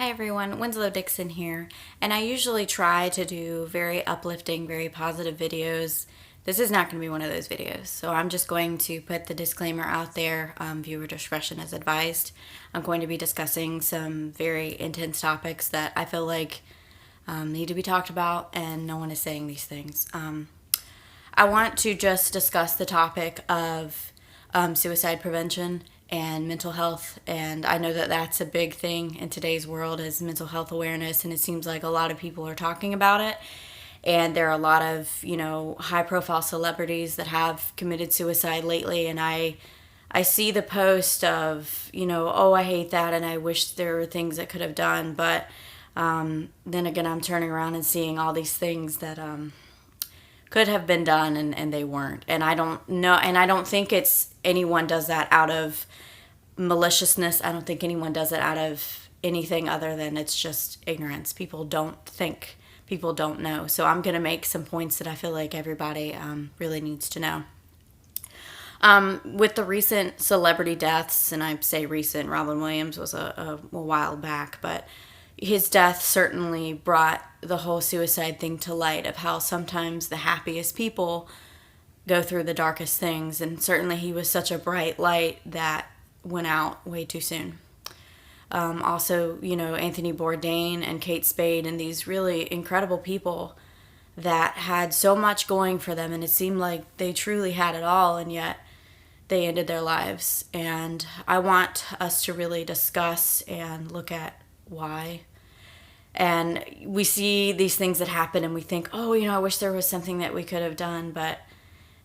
Hi everyone, Winslow Dixon here, and I usually try to do very uplifting, very positive videos. This is not going to be one of those videos, so I'm just going to put the disclaimer out there, viewer discretion is advised. I'm going to be discussing some very intense topics that I feel like need to be talked about, and no one is saying these things. I want to just discuss the topic of suicide prevention and mental health, and I know that that's a big thing in today's world is mental health awareness, and it seems like a lot of people are talking about it, and there are a lot of high profile celebrities that have committed suicide lately, and I see the post of oh, I hate that and I wish there were things that could have done, but then again I'm turning around and seeing all these things that could have been done and they weren't, and I don't know, and I don't think it's anyone does that out of maliciousness. I don't think anyone does it out of anything other than it's just ignorance. People don't think, people don't know. So I'm going to make some points that I feel like everybody really needs to know. With the recent celebrity deaths, and I say recent, Robin Williams was a while back, but his death certainly brought the whole suicide thing to light of how sometimes the happiest people go through the darkest things, and certainly he was such a bright light that went out way too soon. Also, Anthony Bourdain and Kate Spade and these really incredible people that had so much going for them, and it seemed like they truly had it all, and yet they ended their lives. And I want us to really discuss and look at why. And we see these things that happen and we think, oh, I wish there was something that we could have done, but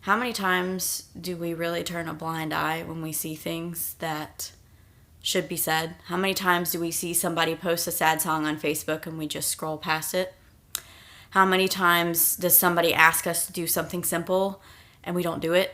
how many times do we really turn a blind eye when we see things that should be said? How many times do we see somebody post a sad song on Facebook and we just scroll past it? How many times does somebody ask us to do something simple and we don't do it?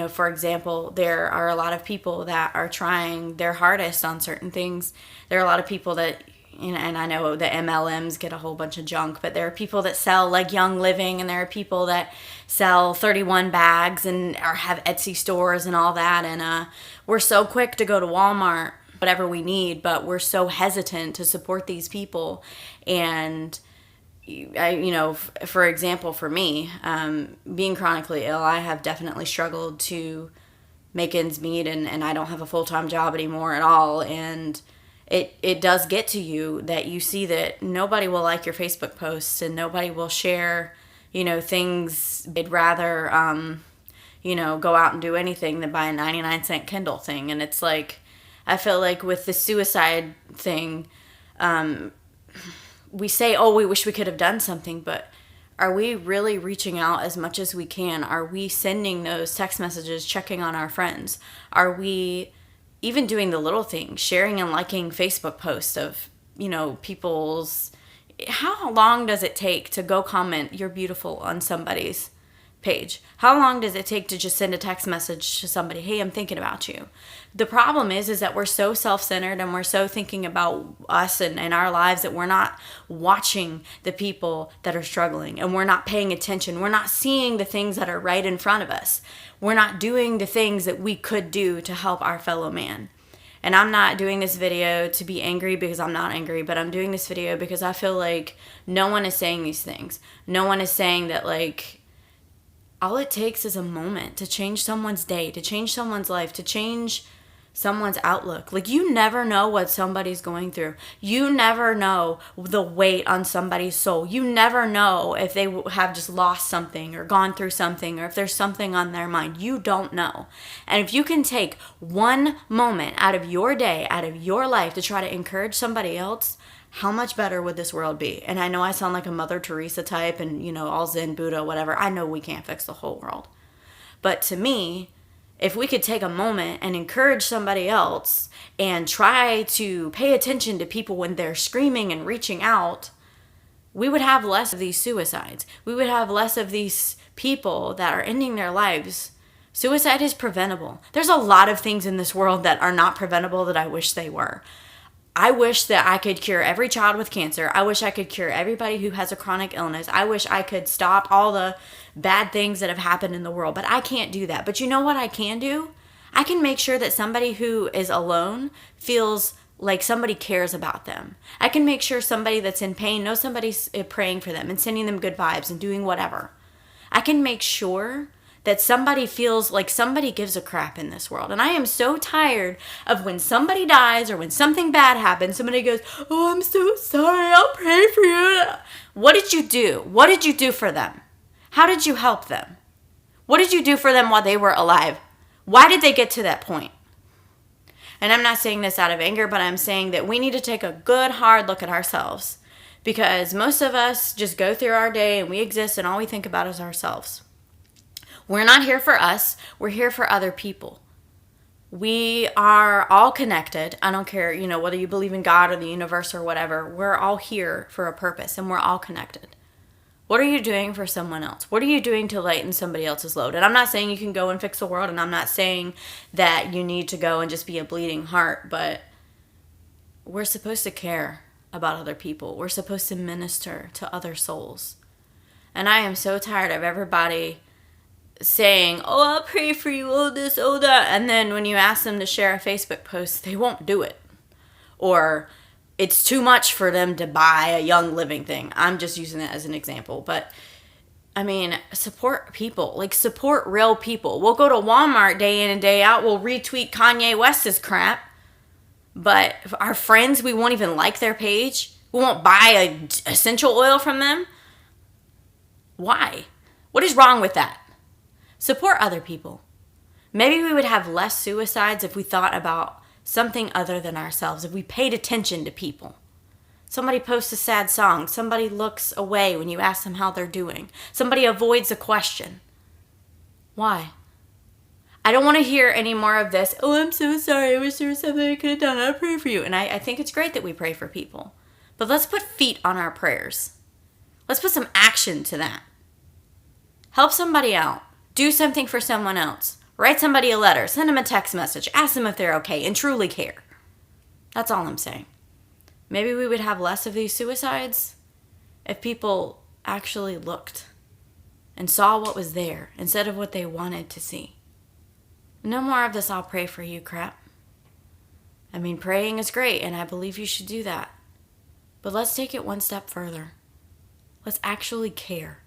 For example, there are a lot of people that are trying their hardest on certain things. There are a lot of people that and I know the MLMs get a whole bunch of junk, but there are people that sell like Young Living, and there are people that sell 31 bags and have Etsy stores and all that. And we're so quick to go to Walmart, whatever we need, but we're so hesitant to support these people. And for example, for me, being chronically ill, I have definitely struggled to make ends meet, and I don't have a full-time job anymore at all. And it does get to you that you see that nobody will like your Facebook posts and nobody will share, things. They'd rather, go out and do anything than buy a 99-cent Kindle thing. And it's like, I feel like with the suicide thing, we say, oh, we wish we could have done something, but are we really reaching out as much as we can? Are we sending those text messages, checking on our friends? Are we even doing the little things, sharing and liking Facebook posts of, people's... How long does it take to go comment, "You're beautiful," on somebody's page? How long does it take to just send a text message to somebody, "Hey, I'm thinking about you"? The problem is that we're so self-centered and we're so thinking about us and our lives that we're not watching the people that are struggling, and we're not paying attention. We're not seeing the things that are right in front of us. We're not doing the things that we could do to help our fellow man. And I'm not doing this video to be angry, because I'm not angry, but I'm doing this video because I feel like no one is saying these things. No one is saying that, all it takes is a moment to change someone's day, to change someone's life, to change someone's outlook. You never know what somebody's going through. You never know the weight on somebody's soul. You never know if they have just lost something or gone through something, or if there's something on their mind. You don't know. And if you can take one moment out of your day, out of your life, to try to encourage somebody else, how much better would this world be? And I know I sound like a Mother Teresa type and, all Zen, Buddha, whatever. I know we can't fix the whole world. But to me, if we could take a moment and encourage somebody else and try to pay attention to people when they're screaming and reaching out, we would have less of these suicides. We would have less of these people that are ending their lives. Suicide is preventable. There's a lot of things in this world that are not preventable that I wish they were. I wish that I could cure every child with cancer. I wish I could cure everybody who has a chronic illness. I wish I could stop all the bad things that have happened in the world, but I can't do that. But you know what I can do? I can make sure that somebody who is alone feels like somebody cares about them. I can make sure somebody that's in pain knows somebody's praying for them and sending them good vibes and doing whatever. I can make sure that somebody feels like somebody gives a crap in this world. And I am so tired of when somebody dies or when something bad happens, somebody goes, "Oh, I'm so sorry, I'll pray for you." What did you do? What did you do for them? How did you help them? What did you do for them while they were alive? Why did they get to that point? And I'm not saying this out of anger, but I'm saying that we need to take a good, hard look at ourselves. Because most of us just go through our day and we exist and all we think about is ourselves. We're not here for us. We're here for other people. We are all connected. I don't care, whether you believe in God or the universe or whatever. We're all here for a purpose and we're all connected. What are you doing for someone else? What are you doing to lighten somebody else's load? And I'm not saying you can go and fix the world, and I'm not saying that you need to go and just be a bleeding heart, but we're supposed to care about other people. We're supposed to minister to other souls. And I am so tired of everybody saying, "Oh, I'll pray for you, oh this, oh that," and then when you ask them to share a Facebook post, they won't do it. Or it's too much for them to buy a Young Living thing. I'm just using that as an example. But, support people. Like, support real people. We'll go to Walmart day in and day out. We'll retweet Kanye West's crap. But our friends, we won't even like their page. We won't buy essential oil from them. Why? What is wrong with that? Support other people. Maybe we would have less suicides if we thought about something other than ourselves, if we paid attention to people. Somebody posts a sad song. Somebody looks away when you ask them how they're doing. Somebody avoids a question. Why? I don't want to hear any more of this, "Oh, I'm so sorry. I wish there was something I could have done. I'll pray for you." And I think it's great that we pray for people. But let's put feet on our prayers. Let's put some action to that. Help somebody out. Do something for someone else. Write somebody a letter. Send them a text message. Ask them if they're okay and truly care. That's all I'm saying. Maybe we would have less of these suicides if people actually looked and saw what was there instead of what they wanted to see. No more of this "I'll pray for you" crap. Praying is great, and I believe you should do that. But let's take it one step further. Let's actually care.